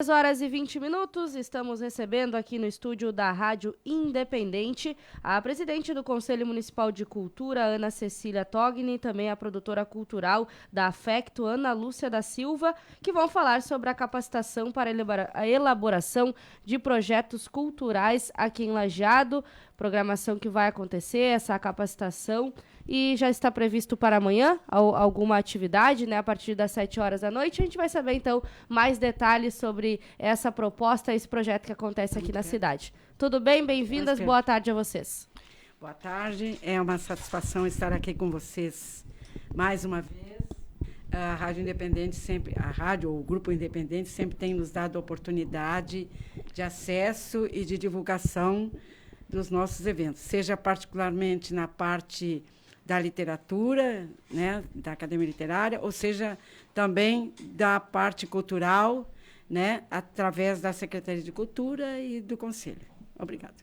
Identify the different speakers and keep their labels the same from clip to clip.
Speaker 1: 10h20, estamos recebendo aqui no estúdio da Rádio Independente a presidente do Conselho Municipal de Cultura, Ana Cecília Togni, e também a produtora cultural da Afecto, Ana Lúcia da Silva, que vão falar sobre a capacitação para a elaboração de projetos culturais aqui em Lajeado, programação que vai acontecer, essa capacitação, e já está previsto para amanhã alguma atividade, né, a partir das 7 horas da noite. A gente vai saber, então, mais detalhes sobre essa proposta, esse projeto que acontece aqui na cidade. Tudo bem? Bem-vindas, boa tarde a vocês.
Speaker 2: Boa tarde, é uma satisfação estar aqui com vocês mais uma vez. A Rádio Independente sempre, o Grupo Independente sempre tem nos dado a oportunidade de acesso e de divulgação dos nossos eventos, seja particularmente na parte da literatura, né, da Academia Literária, ou seja, também da parte cultural, né, através da Secretaria de Cultura e do Conselho. Obrigada.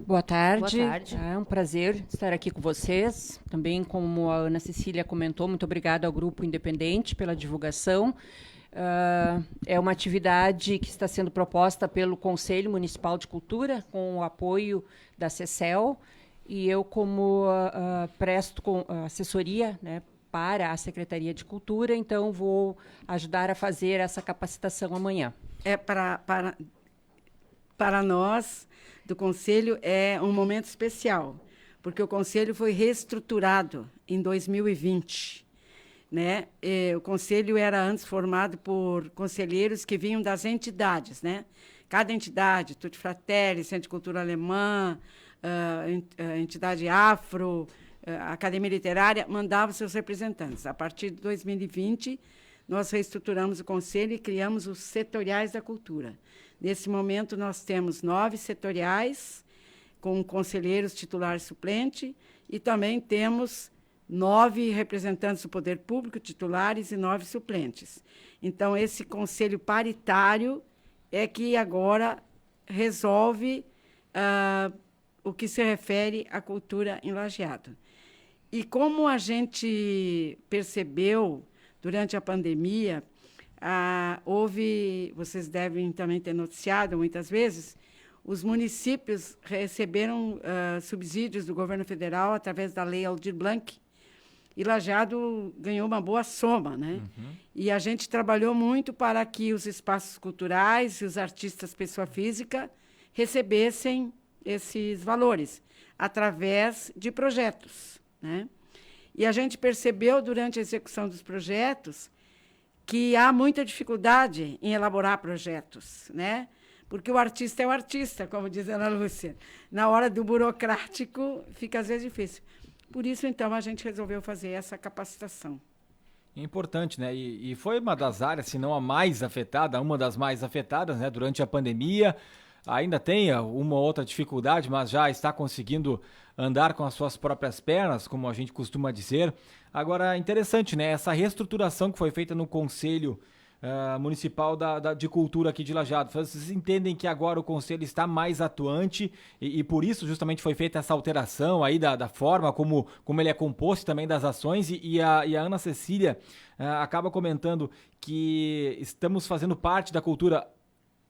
Speaker 3: Boa tarde.
Speaker 1: Boa tarde.
Speaker 3: É um prazer estar aqui com vocês. Também, como a Ana Cecília comentou, muito obrigada ao Grupo Independente pela divulgação. É uma atividade que está sendo proposta pelo Conselho Municipal de Cultura, com o apoio da CECEL, e eu, como presto assessoria, né, para a Secretaria de Cultura, então vou ajudar a fazer essa capacitação amanhã.
Speaker 2: Para nós, do Conselho, é um momento especial, porque o Conselho foi reestruturado em 2020. Né? O Conselho era antes formado por conselheiros que vinham das entidades. Né? Cada entidade, Tutti Fratelli, Centro de Cultura Alemã, entidade Afro, Academia Literária, mandava seus representantes. A partir de 2020, nós reestruturamos o Conselho e criamos os setoriais da cultura. Nesse momento, nós temos 9 setoriais, com conselheiros titulares suplente, e também temos 9 representantes do poder público titulares e 9 suplentes. Então, esse conselho paritário é que agora resolve o que se refere à cultura em Lajeado. E como a gente percebeu durante a pandemia, vocês devem também ter noticiado muitas vezes, os municípios receberam subsídios do governo federal através da Lei Aldir Blanc, e Lajeado ganhou uma boa soma, né? Uhum. E a gente trabalhou muito para que os espaços culturais e os artistas pessoa física recebessem esses valores através de projetos, né? E a gente percebeu durante a execução dos projetos que há muita dificuldade em elaborar projetos, né? Porque o artista é o artista, como diz a Ana Lúcia. Na hora do burocrático, fica às vezes difícil. Por isso, então, a gente resolveu fazer essa capacitação.
Speaker 4: É importante, né? E foi uma das áreas, se não a mais afetada, uma das mais afetadas, né? Durante a pandemia. Ainda tem uma outra dificuldade, mas já está conseguindo andar com as suas próprias pernas, como a gente costuma dizer. Agora, interessante, né? Essa reestruturação que foi feita no Conselho Municipal de Cultura aqui de Lajeado. Vocês entendem que agora o Conselho está mais atuante e por isso justamente foi feita essa alteração aí da forma como ele é composto também das ações e a Ana Cecília acaba comentando que estamos fazendo parte da cultura.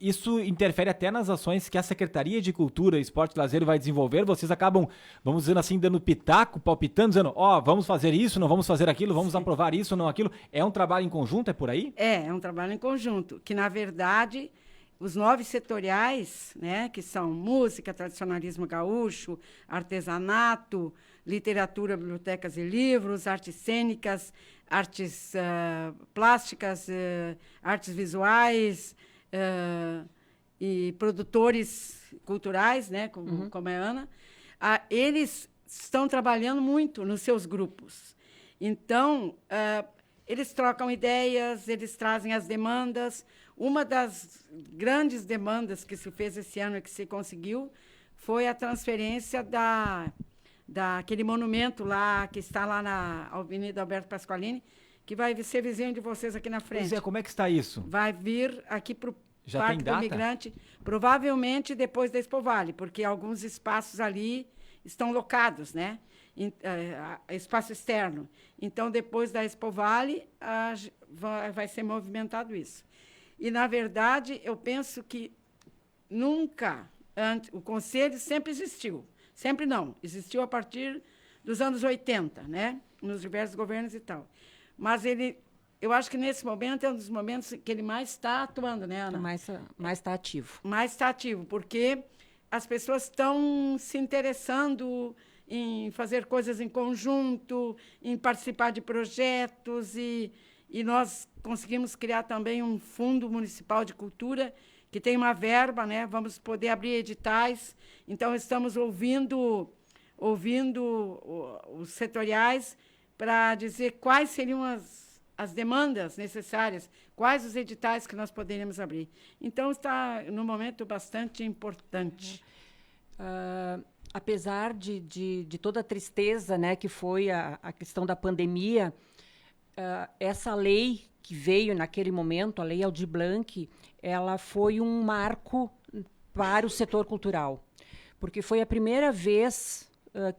Speaker 4: Isso interfere até nas ações que a Secretaria de Cultura, Esporte e Lazer vai desenvolver. Vocês acabam, vamos dizendo assim, dando pitaco, palpitando, dizendo, vamos fazer isso, não vamos fazer aquilo, vamos aprovar isso, não aquilo. É um trabalho em conjunto, é por aí?
Speaker 2: É um trabalho em conjunto, que, na verdade, os 9 setoriais, né, que são música, tradicionalismo gaúcho, artesanato, literatura, bibliotecas e livros, artes cênicas, artes plásticas, artes visuais, e produtores culturais, né, como a Ana, eles estão trabalhando muito nos seus grupos. Então, eles trocam ideias, eles trazem as demandas. Uma das grandes demandas que se fez esse ano e que se conseguiu foi a transferência daquele monumento lá, que está lá na Avenida Alberto Pasqualini, que vai ser vizinho de vocês aqui na frente.
Speaker 4: Pois é, como é que está isso?
Speaker 2: Vai vir aqui para o
Speaker 4: Já
Speaker 2: Parque
Speaker 4: tem
Speaker 2: do Imigrante, provavelmente depois da Expo Vale, porque alguns espaços ali estão locados, né? Espaço externo. Então, depois da Expo Vale, vai ser movimentado isso. E, na verdade, eu penso que nunca, o Conselho sempre existiu. Sempre não. Existiu a partir dos anos 80, né? Nos diversos governos e tal. Mas eu acho que nesse momento é um dos momentos que ele mais está atuando, né, Ana?
Speaker 3: Mais está ativo.
Speaker 2: Mais está ativo, porque as pessoas estão se interessando em fazer coisas em conjunto, em participar de projetos, e nós conseguimos criar também um fundo municipal de cultura, que tem uma verba, né? Vamos poder abrir editais. Então, estamos ouvindo os setoriais para dizer quais seriam as demandas necessárias, quais os editais que nós poderíamos abrir. Então, está num momento bastante importante.
Speaker 3: Apesar de toda a tristeza, né, que foi a questão da pandemia, essa lei que veio naquele momento, a Lei Aldir Blanc, ela foi um marco para o setor cultural, porque foi a primeira vez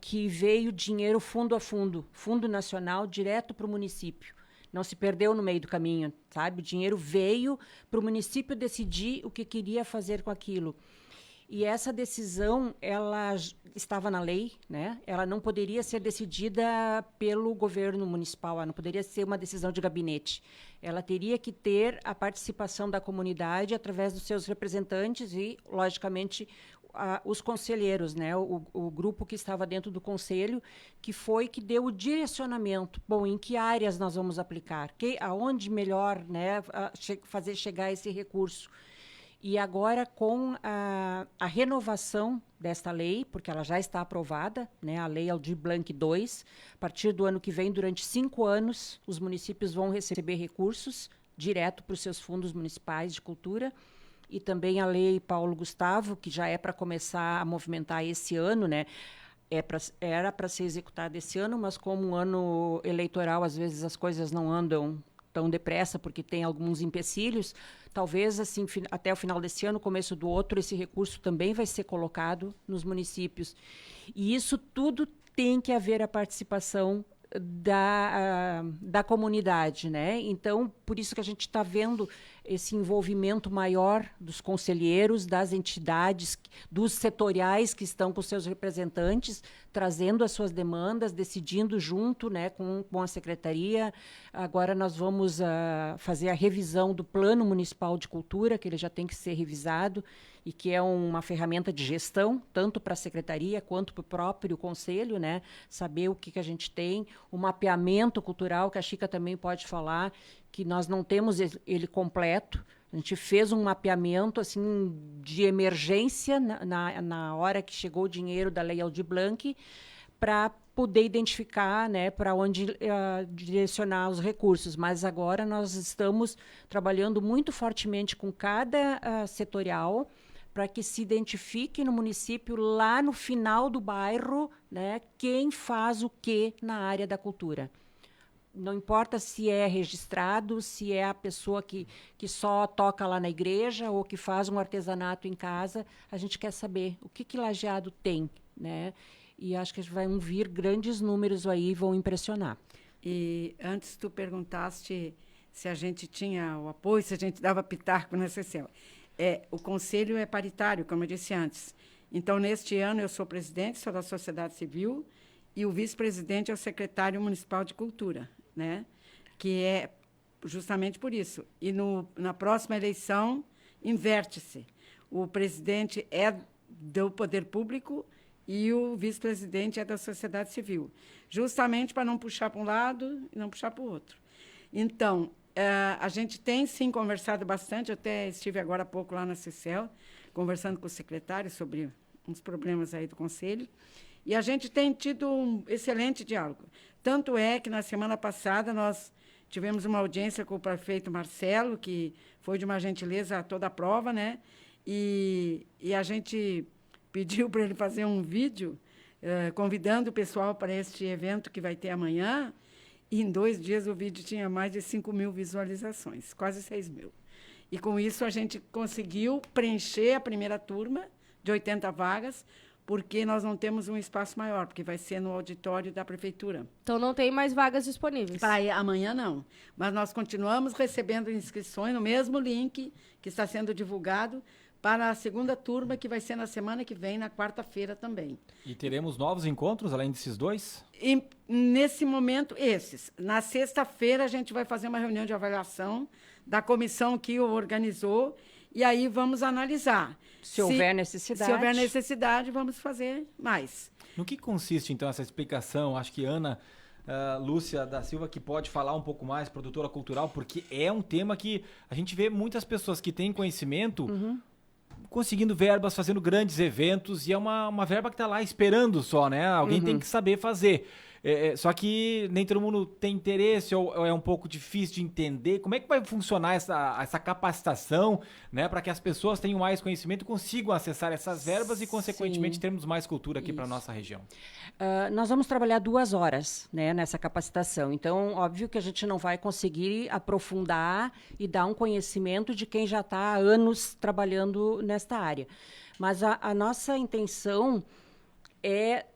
Speaker 3: que veio dinheiro fundo a fundo, Fundo Nacional, direto para o município. Não se perdeu no meio do caminho, sabe? O dinheiro veio para o município decidir o que queria fazer com aquilo. E essa decisão, ela estava na lei, né? Ela não poderia ser decidida pelo governo municipal, ela não poderia ser uma decisão de gabinete. Ela teria que ter a participação da comunidade através dos seus representantes e, logicamente, os conselheiros, né? O grupo que estava dentro do conselho, que deu o direcionamento. Bom, em que áreas nós vamos aplicar? Aonde melhor, né, fazer chegar esse recurso? E agora, com a renovação desta lei, porque ela já está aprovada, né, a Lei Aldir Blanc II, a partir do ano que vem, durante 5 anos, os municípios vão receber recursos direto para os seus fundos municipais de cultura, e também a Lei Paulo Gustavo, que já é para começar a movimentar esse ano, né? Era para ser executada esse ano, mas como um ano eleitoral, às vezes as coisas não andam tão depressa, porque tem alguns empecilhos. Talvez, assim, até o final desse ano, começo do outro, esse recurso também vai ser colocado nos municípios. E isso tudo tem que haver a participação da comunidade, né? Então, por isso que a gente está vendo esse envolvimento maior dos conselheiros, das entidades, dos setoriais que estão com seus representantes, trazendo as suas demandas, decidindo junto, né, com a secretaria. Agora nós vamos fazer a revisão do Plano Municipal de Cultura, que ele já tem que ser revisado, e que é uma ferramenta de gestão, tanto para a secretaria quanto para o próprio conselho, né? Saber o que a gente tem, o mapeamento cultural, que a Chica também pode falar, que nós não temos ele completo. A gente fez um mapeamento assim, de emergência na hora que chegou o dinheiro da Lei Aldir Blanc, para poder identificar, né, para onde direcionar os recursos. Mas agora nós estamos trabalhando muito fortemente com cada setorial, para que se identifique no município, lá no final do bairro, né, quem faz o que na área da cultura. Não importa se é registrado, se é a pessoa que só toca lá na igreja ou que faz um artesanato em casa, a gente quer saber o que Lajeado tem, né? E acho que vão vir grandes números aí e vão impressionar.
Speaker 2: E antes tu perguntaste se a gente tinha o apoio, se a gente dava pitaco na CCL. O conselho é paritário, como eu disse antes. Então, neste ano, eu sou presidente, sou da sociedade civil, e o vice-presidente é o secretário municipal de cultura, né? Que é justamente por isso. E na próxima eleição, inverte-se. O presidente é do poder público e o vice-presidente é da sociedade civil, justamente para não puxar para um lado e não puxar para o outro. Então, a gente tem, sim, conversado bastante. Eu até estive agora há pouco lá na CCEL, conversando com o secretário sobre uns problemas aí do conselho, e a gente tem tido um excelente diálogo. Tanto é que, na semana passada, nós tivemos uma audiência com o prefeito Marcelo, que foi de uma gentileza a toda a prova, né? E a gente pediu para ele fazer um vídeo convidando o pessoal para este evento que vai ter amanhã. E em 2 dias o vídeo tinha mais de 5.000 visualizações, quase 6.000. E com isso a gente conseguiu preencher a primeira turma de 80 vagas, porque nós não temos um espaço maior, porque vai ser no auditório da prefeitura.
Speaker 1: Então não tem mais vagas disponíveis.
Speaker 2: Para amanhã não, mas nós continuamos recebendo inscrições no mesmo link que está sendo divulgado para a segunda turma, que vai ser na semana que vem, na quarta-feira também.
Speaker 4: E teremos novos encontros, além desses dois?
Speaker 2: E, nesse momento, esses. Na sexta-feira, a gente vai fazer uma reunião de avaliação da comissão que o organizou, e aí vamos analisar.
Speaker 3: Se houver necessidade.
Speaker 2: Se houver necessidade, vamos fazer mais.
Speaker 4: No que consiste, então, essa explicação? Acho que Ana Lúcia da Silva, que pode falar um pouco mais, produtora cultural, porque é um tema que a gente vê muitas pessoas que têm conhecimento conseguindo verbas, fazendo grandes eventos, e é uma verba que está lá esperando só, né? Alguém tem que saber fazer. Só que nem todo mundo tem interesse, ou é um pouco difícil de entender. Como é que vai funcionar essa capacitação, né, para que as pessoas tenham mais conhecimento e consigam acessar essas verbas e, consequentemente, termos mais cultura aqui para a nossa região?
Speaker 3: Nós vamos trabalhar 2 horas, né, nessa capacitação. Então, óbvio que a gente não vai conseguir aprofundar e dar um conhecimento de quem já está há anos trabalhando nesta área. Mas a nossa intenção é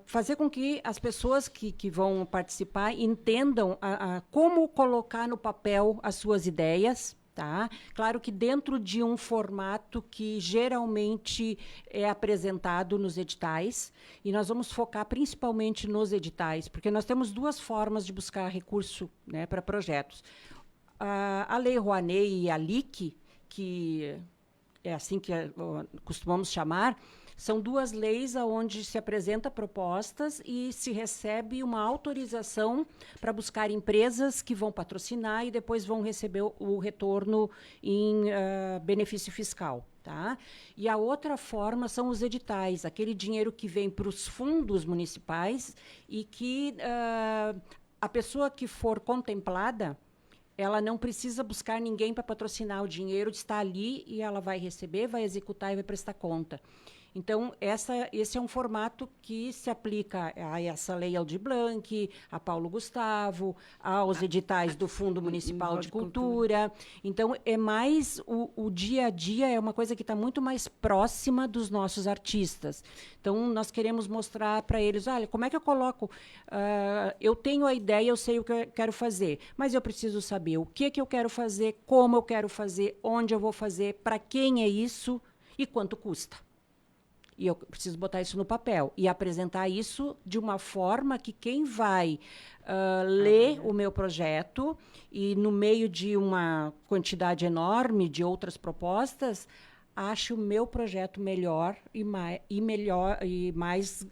Speaker 3: fazer com que as pessoas que vão participar entendam como colocar no papel as suas ideias, tá? Claro que dentro de um formato que geralmente é apresentado nos editais, e nós vamos focar principalmente nos editais, porque nós temos 2 formas de buscar recurso, né, para projetos. A Lei Rouanet e a LIC, que é assim que costumamos chamar, são 2 leis onde se apresenta propostas e se recebe uma autorização para buscar empresas que vão patrocinar e depois vão receber o retorno em benefício fiscal. Tá? E a outra forma são os editais, aquele dinheiro que vem para os fundos municipais e que a pessoa que for contemplada, ela não precisa buscar ninguém para patrocinar, o dinheiro está ali e ela vai receber, vai executar e vai prestar conta. Então, esse é um formato que se aplica a essa Lei Aldir Blanc, a Paulo Gustavo, aos editais do Fundo Municipal de Cultura. Então, é mais o dia a dia, é uma coisa que está muito mais próxima dos nossos artistas. Então, nós queremos mostrar para eles, olha, como é que eu coloco? Eu tenho a ideia, eu sei o que eu quero fazer, mas eu preciso saber o que eu quero fazer, como eu quero fazer, onde eu vou fazer, para quem é isso e quanto custa. E eu preciso botar isso no papel e apresentar isso de uma forma que quem vai ler o meu projeto e no meio de uma quantidade enorme de outras propostas, ache o meu projeto melhor e mais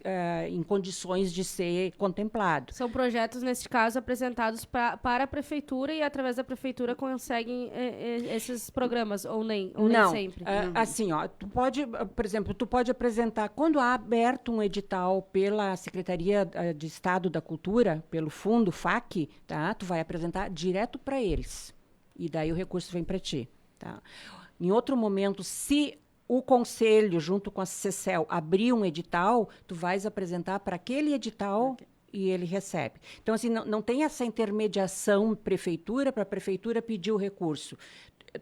Speaker 3: em condições de ser contemplado.
Speaker 1: São projetos, neste caso, apresentados para a prefeitura e, através da prefeitura, conseguem esses programas, ou nem sempre?
Speaker 3: Assim, tu pode, por exemplo, apresentar, quando há aberto um edital pela Secretaria de Estado da Cultura, pelo Fundo FAC, tá? Tu vai apresentar direto para eles. E daí o recurso vem para ti, tá? Em outro momento, se o conselho, junto com a CECEL, abrir um edital, tu vais apresentar para aquele edital e ele recebe. Então, assim, não tem essa intermediação prefeitura para a prefeitura pedir o recurso.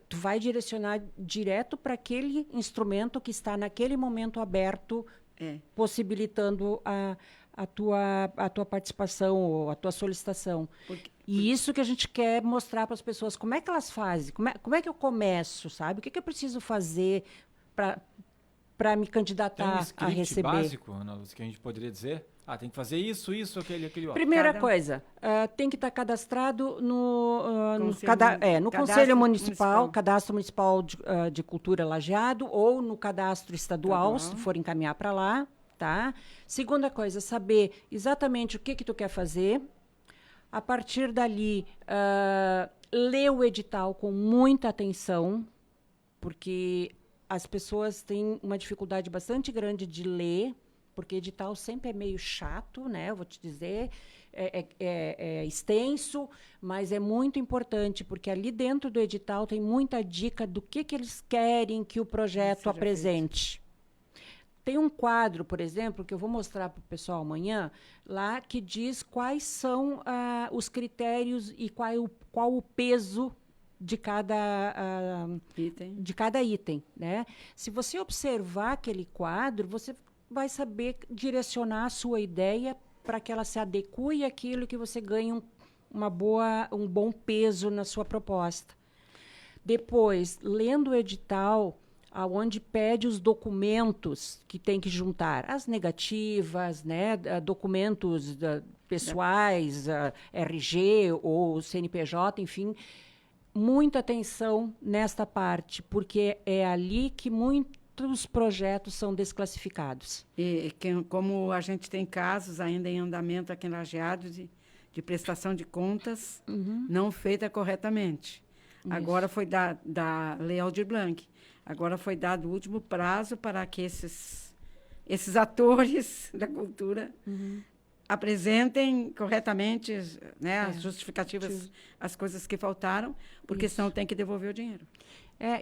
Speaker 3: Tu vai direcionar direto para aquele instrumento que está naquele momento aberto, possibilitando a tua participação ou a tua solicitação. E isso que a gente quer mostrar para as pessoas, como é que elas fazem, como é que eu começo, sabe? O que eu preciso fazer para me candidatar a receber?
Speaker 4: Básico, Ana Lúcia, que a gente poderia dizer? Tem que fazer isso, aquele outro.
Speaker 3: Primeira coisa, tem que estar cadastrado no Conselho Municipal, Cadastro Municipal de Cultura Lajeado, ou no Cadastro Estadual, se for encaminhar para lá. Tá? Segunda coisa, saber exatamente o que tu quer fazer. A partir dali, ler o edital com muita atenção, porque as pessoas têm uma dificuldade bastante grande de ler, porque edital sempre é meio chato, né? Eu vou te dizer, é extenso, mas é muito importante, porque ali dentro do edital tem muita dica do que eles querem que o projeto apresente. Tem um quadro, por exemplo, que eu vou mostrar para o pessoal amanhã, lá que diz quais são os critérios e qual o peso de cada item, né? Se você observar aquele quadro, você vai saber direcionar a sua ideia para que ela se adeque àquilo que você ganhe um bom peso na sua proposta. Depois, lendo o edital, aonde pede os documentos que tem que juntar, as negativas, né, documentos pessoais, RG ou CNPJ, enfim, muita atenção nesta parte, porque é ali que muitos projetos são desclassificados.
Speaker 2: Como a gente tem casos ainda em andamento aqui em Lajeado de prestação de contas não feita corretamente. Isso. Agora foi da Lei Aldir Blanc. Agora foi dado o último prazo para que esses atores da cultura apresentem corretamente, né, as justificativas, as coisas que faltaram, porque senão tem que devolver o dinheiro.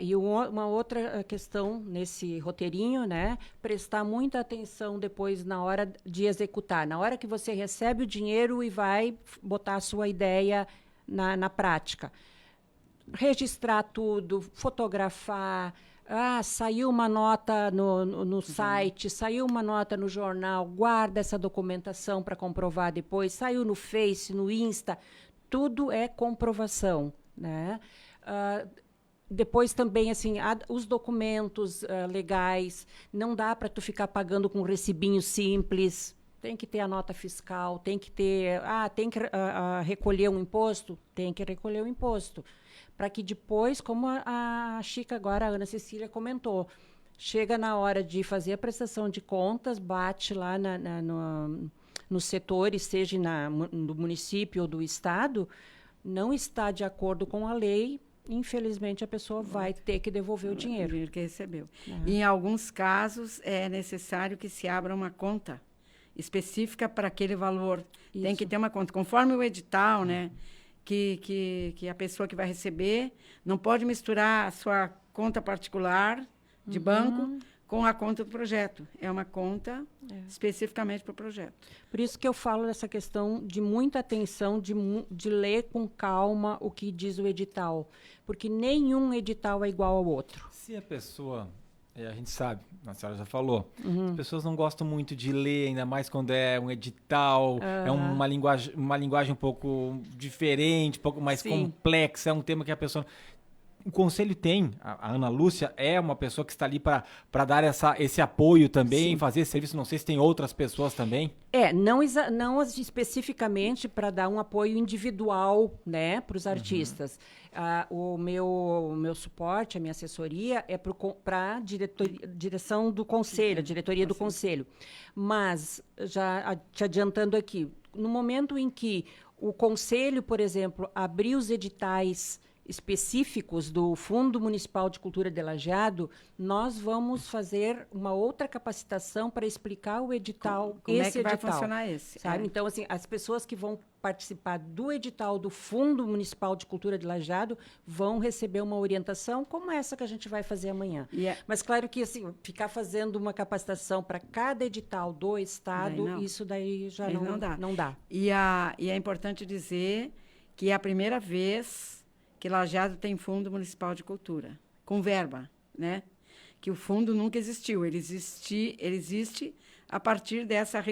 Speaker 3: E uma outra questão nesse roteirinho, né, prestar muita atenção depois na hora de executar, na hora que você recebe o dinheiro e vai botar a sua ideia na prática. Registrar tudo, fotografar, saiu uma nota no site, saiu uma nota no jornal, guarda essa documentação para comprovar depois, saiu no Face, no Insta, tudo é comprovação, né? Depois também, assim, os documentos legais, não dá para tu ficar pagando com recibinho simples, tem que ter a nota fiscal, tem que ter, tem que recolher um imposto? Tem que recolher o imposto. Para que depois, como a Chica agora, a Ana Cecília comentou, chega na hora de fazer a prestação de contas, bate lá nos setores, seja do município ou do estado, não está de acordo com a lei, infelizmente a pessoa vai ter que devolver o dinheiro.
Speaker 2: O dinheiro que recebeu. E em alguns casos é necessário que se abra uma conta específica para aquele valor. Isso. Tem que ter uma conta. Conforme o edital, né? Que a pessoa que vai receber não pode misturar a sua conta particular de banco com a conta do projeto. É uma conta especificamente para o projeto.
Speaker 3: Por isso que eu falo dessa questão de muita atenção, de ler com calma o que diz o edital. Porque nenhum edital é igual ao outro.
Speaker 4: Se a pessoa... a gente sabe, a senhora já falou, as pessoas não gostam muito de ler, ainda mais quando é um edital, é uma linguagem um pouco diferente, um pouco mais complexa, é um tema que a pessoa... O Conselho tem, a Ana Lúcia é uma pessoa que está ali para dar esse apoio também, fazer esse serviço, não sei se tem outras pessoas também.
Speaker 3: Não especificamente para dar um apoio individual, né, para os artistas. O meu suporte, a minha assessoria é para a direção do Conselho, a diretoria do Conselho. Mas, já te adiantando aqui, no momento em que o Conselho, por exemplo, abrir os editais específicos do Fundo Municipal de Cultura de Lajeado, nós vamos fazer uma outra capacitação para explicar o edital.
Speaker 2: Como é que vai funcionar esse?
Speaker 3: Sabe? Então, assim, as pessoas que vão participar do edital do Fundo Municipal de Cultura de Lajeado vão receber uma orientação como essa que a gente vai fazer amanhã. Mas, claro que, assim, ficar fazendo uma capacitação para cada edital do Estado, isso daí já não dá.
Speaker 2: E é importante dizer que é a primeira vez que Lajeado tem Fundo Municipal de Cultura, com verba, né? Que o fundo nunca existiu. Ele existe a partir dessa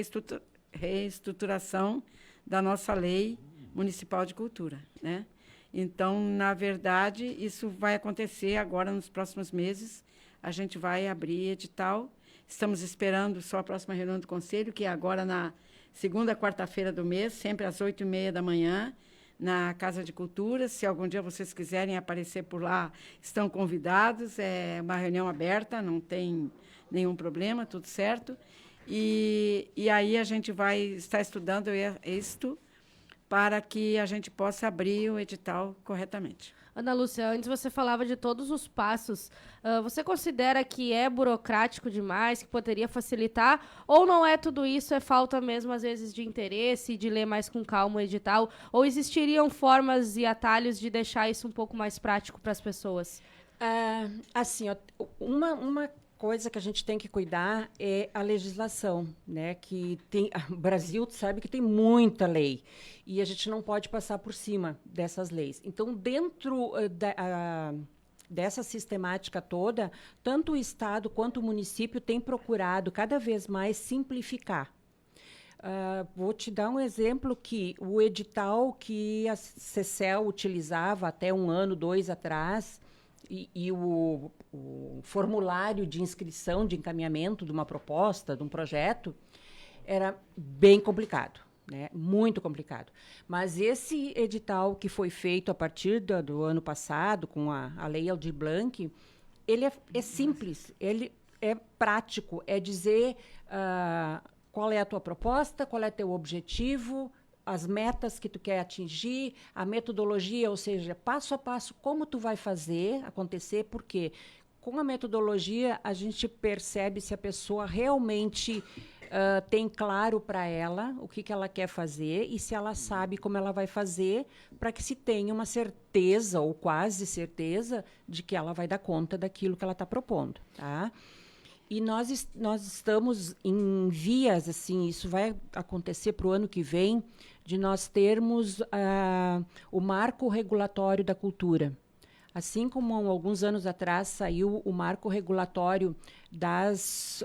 Speaker 2: reestruturação da nossa Lei Municipal de Cultura, né? Então, na verdade, isso vai acontecer agora nos próximos meses. A gente vai abrir edital. Estamos esperando só a próxima reunião do Conselho, que é agora na segunda quarta-feira do mês, sempre às 8h30 da manhã, na Casa de Cultura. Se algum dia vocês quiserem aparecer por lá, estão convidados. É uma reunião aberta, não tem nenhum problema, tudo certo. E aí a gente vai estar estudando isto para que a gente possa abrir o edital corretamente.
Speaker 1: Ana Lúcia, antes você falava de todos os passos. Você considera que é burocrático demais, que poderia facilitar? Ou não é tudo isso, é falta mesmo, às vezes, de interesse, de ler mais com calma o edital? Ou existiriam formas e atalhos de deixar isso um pouco mais prático para as pessoas?
Speaker 3: Assim, uma coisa que a gente tem que cuidar é a legislação, né? Que o Brasil sabe que tem muita lei e a gente não pode passar por cima dessas leis. Então, dentro dessa sistemática toda, tanto o Estado quanto o município têm procurado cada vez mais simplificar. Vou te dar um exemplo que o edital que a CECEL utilizava até 1 ano, 2 atrás, e o formulário de inscrição, de encaminhamento de uma proposta, de um projeto, era bem complicado, né? Muito complicado. Mas esse edital que foi feito a partir do ano passado, com a Lei Aldir Blanc, ele é simples, ele é prático, é dizer qual é a tua proposta, qual é teu objetivo, as metas que tu quer atingir, a metodologia, ou seja, passo a passo, como tu vai fazer acontecer, porque com a metodologia a gente percebe se a pessoa realmente tem claro para ela o que ela quer fazer e se ela sabe como ela vai fazer, para que se tenha uma certeza, ou quase certeza, de que ela vai dar conta daquilo que ela está propondo, tá? E nós estamos em vias, assim, isso vai acontecer para o ano que vem, de nós termos o marco regulatório da cultura. Assim como alguns anos atrás saiu o marco regulatório das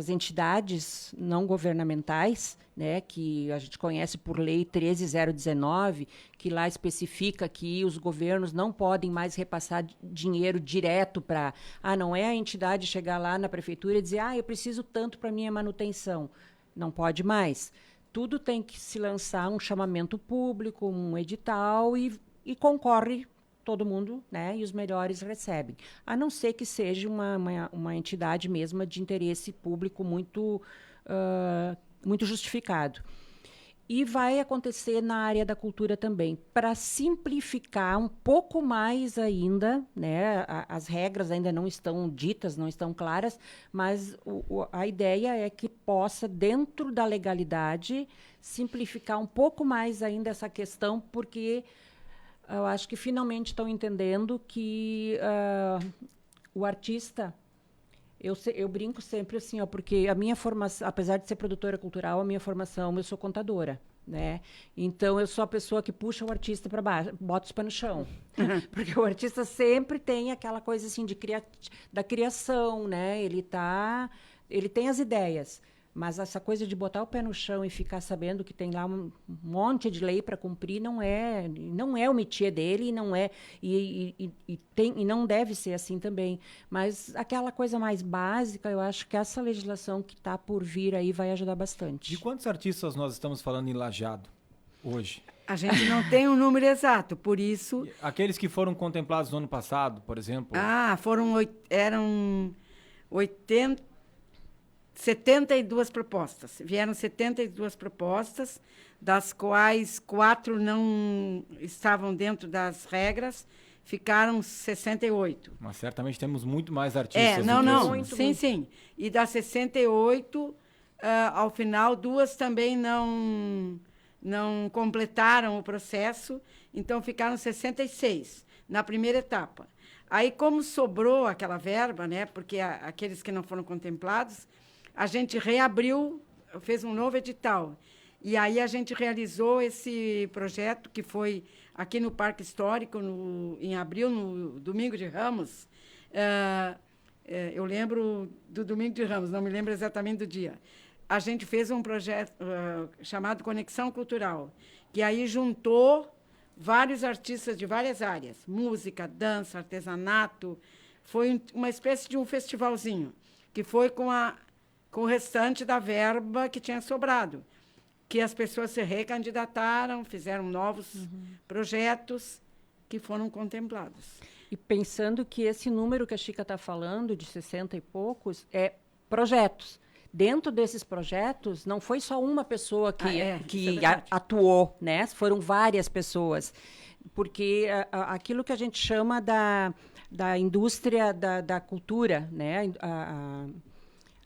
Speaker 3: entidades não governamentais, né, que a gente conhece por Lei 13.019, que lá especifica que os governos não podem mais repassar dinheiro direto para... não é a entidade chegar lá na prefeitura e dizer, eu preciso tanto para minha manutenção. Não pode mais. Tudo tem que se lançar um chamamento público, um edital e concorre todo mundo, né, e os melhores recebem. A não ser que seja uma entidade mesmo de interesse público muito justificado. E vai acontecer na área da cultura também, para simplificar um pouco mais ainda, né, as regras ainda não estão ditas, não estão claras, mas a ideia é que possa, dentro da legalidade, simplificar um pouco mais ainda essa questão, porque eu acho que finalmente estão entendendo que o artista... Eu brinco sempre assim, porque a minha formação, apesar de ser produtora cultural, a minha formação, eu sou contadora, né? Então, eu sou a pessoa que puxa o artista para baixo, bota os pés no chão. Porque o artista sempre tem aquela coisa assim da criação, né? Ele tem as ideias. Mas essa coisa de botar o pé no chão e ficar sabendo que tem lá um monte de lei para cumprir não é o métier dele, e não é e não deve ser assim também. Mas aquela coisa mais básica, eu acho que essa legislação que está por vir aí vai ajudar bastante.
Speaker 4: De quantos artistas nós estamos falando em Lajeado hoje?
Speaker 2: A gente não tem um número exato, por isso...
Speaker 4: Aqueles que foram contemplados no ano passado, por exemplo?
Speaker 2: Eram 72 propostas. Vieram 72 propostas, das quais 4 não estavam dentro das regras, ficaram 68.
Speaker 4: Mas certamente temos muito mais artistas.
Speaker 2: Sim. E das 68, ao final, 2 também não completaram o processo, então ficaram 66 na primeira etapa. Aí, como sobrou aquela verba, né, porque aqueles que não foram contemplados, a gente reabriu, fez um novo edital. E aí a gente realizou esse projeto, que foi aqui no Parque Histórico, em abril, no Domingo de Ramos. Eu lembro do Domingo de Ramos, não me lembro exatamente do dia. A gente fez um projeto chamado Conexão Cultural, que aí juntou vários artistas de várias áreas, música, dança, artesanato. Foi uma espécie de um festivalzinho, que foi com o restante da verba que tinha sobrado, que as pessoas se recandidataram, fizeram novos projetos que foram contemplados.
Speaker 3: E pensando que esse número que a Chica está falando, de 60 e poucos, é projetos. Dentro desses projetos, não foi só uma pessoa que atuou, né? Foram várias pessoas. Porque aquilo que a gente chama da indústria da cultura, né?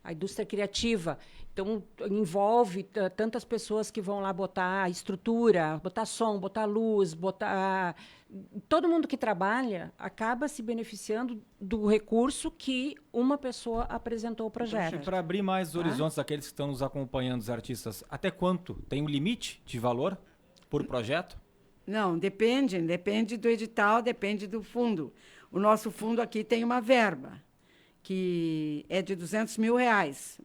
Speaker 3: A indústria criativa. Então, envolve tantas pessoas que vão lá botar a estrutura, botar som, botar luz, botar... Todo mundo que trabalha acaba se beneficiando do recurso que uma pessoa apresentou o projeto.
Speaker 4: Para abrir mais os horizontes daqueles que estão nos acompanhando, os artistas, até quanto? Tem um limite de valor por projeto?
Speaker 2: Não, depende do edital, depende do fundo. O nosso fundo aqui tem uma verba, que é de R$200 mil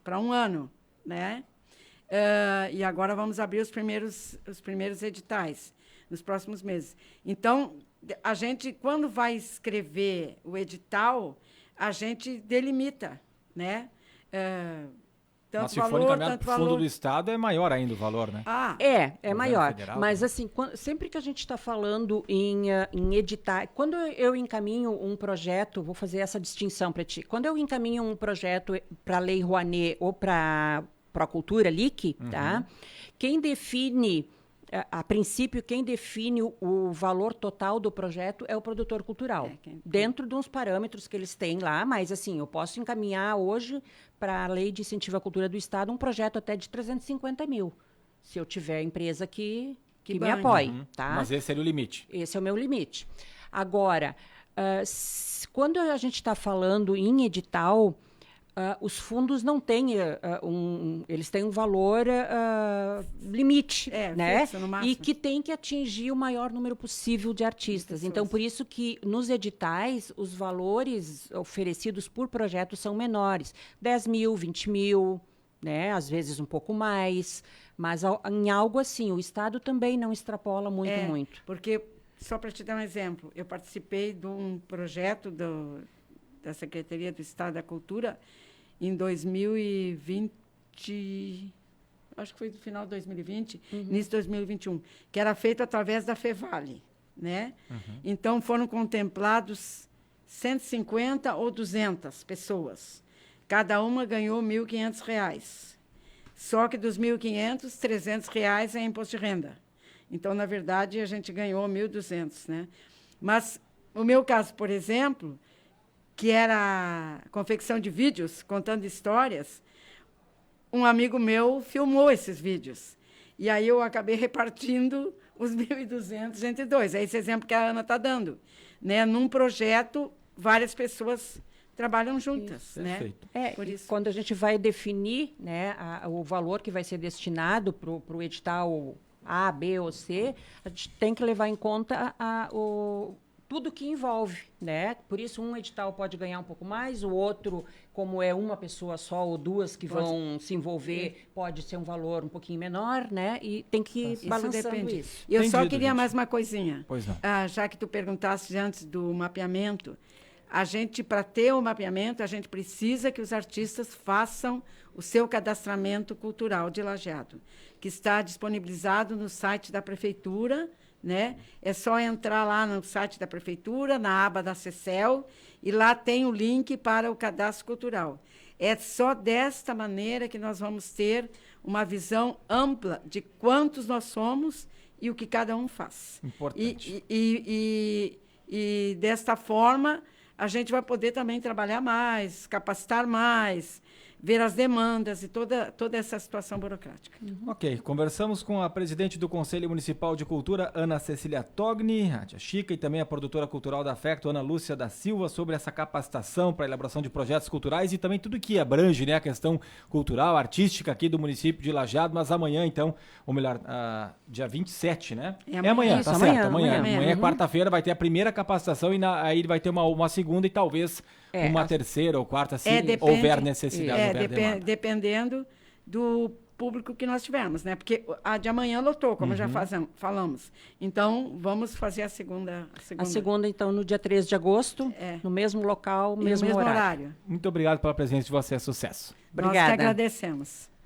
Speaker 2: para um ano, né? E agora vamos abrir os primeiros editais nos próximos meses. Então, a gente, quando vai escrever o edital, a gente delimita, né? Tanto
Speaker 4: Mas se
Speaker 2: valor,
Speaker 4: for encaminhado
Speaker 2: tanto
Speaker 4: para o fundo
Speaker 2: valor.
Speaker 4: do Estado, é maior ainda o valor, né?
Speaker 3: É
Speaker 4: Governo
Speaker 3: maior.
Speaker 4: federal,
Speaker 3: Mas,
Speaker 4: né?
Speaker 3: assim, sempre que a gente está falando em editar... Quando eu encaminho um projeto, vou fazer essa distinção para ti. Quando eu encaminho um projeto para a Lei Rouanet ou para a Cultura, LIC, tá? Quem define... A princípio, quem define o valor total do projeto é o produtor cultural, dentro de uns parâmetros que eles têm lá, mas assim, eu posso encaminhar hoje para a Lei de Incentivo à Cultura do Estado um projeto até de 350 mil, se eu tiver empresa que me apoie. Tá?
Speaker 4: Mas esse seria o limite.
Speaker 3: Esse é o meu limite. Agora, quando a gente está falando em edital, os fundos não têm eles têm um valor limite, né?
Speaker 2: Fixo, no máximo.
Speaker 3: E que tem que atingir o maior número possível de artistas. Então, por isso que nos editais os valores oferecidos por projeto são menores, 10 mil, 20 mil, né? Às vezes um pouco mais, mas em algo assim, o Estado também não extrapola muito.
Speaker 2: Porque, só para te dar um exemplo, eu participei de um projeto da Secretaria do Estado da Cultura em 2020, acho que foi no final de 2020, início de 2021, que era feito através da Fevale, né? Então, foram contemplados 150 ou 200 pessoas. Cada uma ganhou R$ 1.500. Só que dos R$ 1.500, R$ 300 é imposto de renda. Então, na verdade, a gente ganhou 1.200, né? Mas, no meu caso, por exemplo, que era confecção de vídeos, contando histórias, um amigo meu filmou esses vídeos. E aí eu acabei repartindo os 1.200 entre dois. É esse exemplo que a Ana está dando. Né? Num projeto, várias pessoas trabalham juntas. Né?
Speaker 4: Perfeito.
Speaker 2: Por isso.
Speaker 3: Quando a gente vai definir, né, o valor que vai ser destinado para o edital A, B ou C, a gente tem que levar em conta tudo que envolve, né? Por isso, um edital pode ganhar um pouco mais, o outro, como é uma pessoa só ou duas que vão se envolver, pode ser um valor um pouquinho menor, né? E tem que ir balançando isso.
Speaker 2: E eu só
Speaker 4: Entendido,
Speaker 2: queria
Speaker 4: gente.
Speaker 2: mais uma coisinha.
Speaker 4: Pois não.
Speaker 2: Já que tu perguntaste antes do mapeamento, a gente, para ter o mapeamento, a gente precisa que os artistas façam o seu cadastramento cultural de Lajeado, que está disponibilizado no site da Prefeitura, né? É só entrar lá no site da Prefeitura, na aba da CECEL, e lá tem o link para o cadastro cultural. É só desta maneira que nós vamos ter uma visão ampla de quantos nós somos e o que cada um faz.
Speaker 4: Importante.
Speaker 2: E desta forma, a gente vai poder também trabalhar mais, capacitar mais, ver as demandas e toda essa situação burocrática.
Speaker 4: Ok, conversamos com a presidente do Conselho Municipal de Cultura, Ana Cecília Togni, a tia Chica, e também a produtora cultural da Afecto, Ana Lúcia da Silva, sobre essa capacitação para a elaboração de projetos culturais e também tudo que abrange, né, a questão cultural, artística aqui do município de Lajeado, mas amanhã, então, ou melhor, dia 27, né?
Speaker 2: É
Speaker 4: amanhã,
Speaker 3: Isso,
Speaker 4: tá
Speaker 3: amanhã,
Speaker 4: certo, amanhã.
Speaker 3: amanhã.
Speaker 4: Amanhã é quarta-feira, vai ter a primeira capacitação e aí vai ter uma segunda e talvez uma terceira ou quarta, se houver necessidade.
Speaker 2: Dependendo do público que nós tivermos, né? Porque a de amanhã lotou, como já falamos. Então, vamos fazer a segunda.
Speaker 3: A segunda, então, no dia 13 de agosto, no mesmo local,
Speaker 2: E no
Speaker 3: mesmo horário.
Speaker 4: Muito obrigado pela presença de vocês, sucesso.
Speaker 2: Nós que
Speaker 3: Obrigada.
Speaker 2: agradecemos.